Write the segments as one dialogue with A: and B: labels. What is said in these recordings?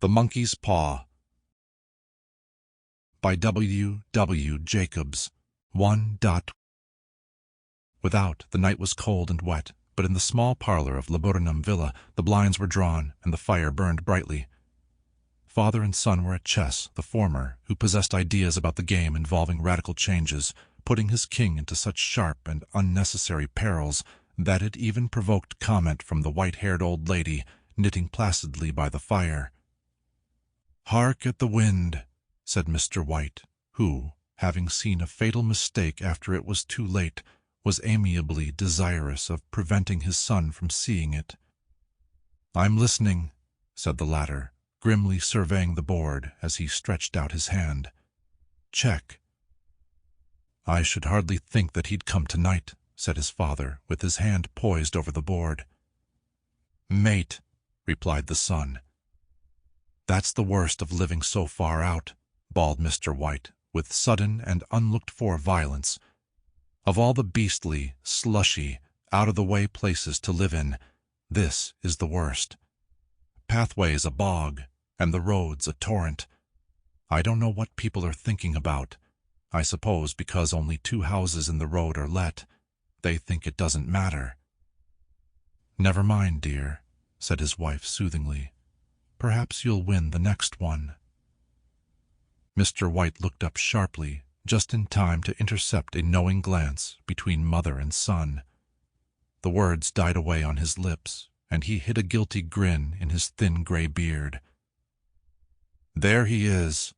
A: The Monkey's Paw by W. W. Jacobs. 1. Without, the night was cold and wet, but in the small parlor of Laburnum Villa the blinds were drawn and the fire burned brightly. Father and son were at chess, the former, who possessed ideas about the game involving radical changes, putting his king into such sharp and unnecessary perils that it even provoked comment from the white-haired old lady knitting placidly by the fire. "Hark at the wind," said Mr. White, who, having seen a fatal mistake after it was too late, was amiably desirous of preventing his son from seeing it. "I'm listening," said the latter, grimly surveying the board as he stretched out his hand. "Check." "I should hardly think that he'd come tonight," said his father, with his hand poised over the board. "Mate," replied the son. "That's the worst of living so far out," bawled Mr. White, with sudden and unlooked-for violence. "Of all the beastly, slushy, out-of-the-way places to live in, this is the worst. Pathway's a bog, and the road's a torrent. I don't know what people are thinking about. I suppose because only 2 houses in the road are let, they think it doesn't matter." "Never mind, dear," said his wife soothingly. "Perhaps you'll win the next one." Mr. White looked up sharply, just in time to intercept a knowing glance between mother and son. The words died away on his lips, and he hid a guilty grin in his thin gray beard. "There he is,"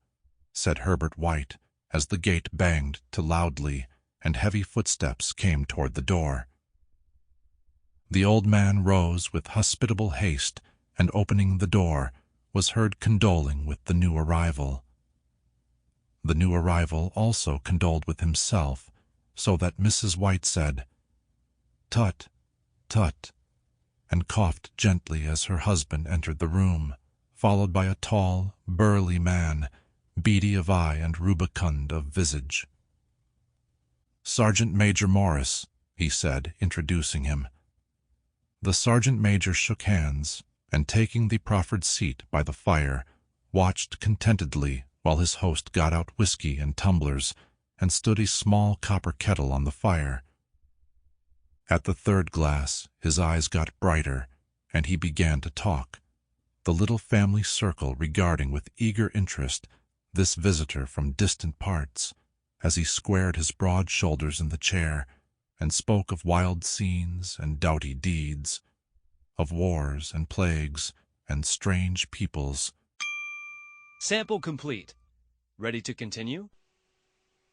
A: said Herbert White, as the gate banged to loudly, and heavy footsteps came toward the door. The old man rose with hospitable haste, and opening the door, was heard condoling with the new arrival. The new arrival also condoled with himself, so that Mrs. White said, "Tut, tut," and coughed gently as her husband entered the room, followed by a tall, burly man, beady of eye and rubicund of visage. "Sergeant Major Morris," he said, introducing him. The sergeant major shook hands, and taking the proffered seat by the fire, watched contentedly while his host got out whiskey and tumblers and stood a small copper kettle on the fire. At the 3rd glass his eyes got brighter, and he began to talk, the little family circle regarding with eager interest this visitor from distant parts, as he squared his broad shoulders in the chair and spoke of wild scenes and doughty deeds, of wars and plagues and strange peoples.
B: Sample complete. Ready to continue?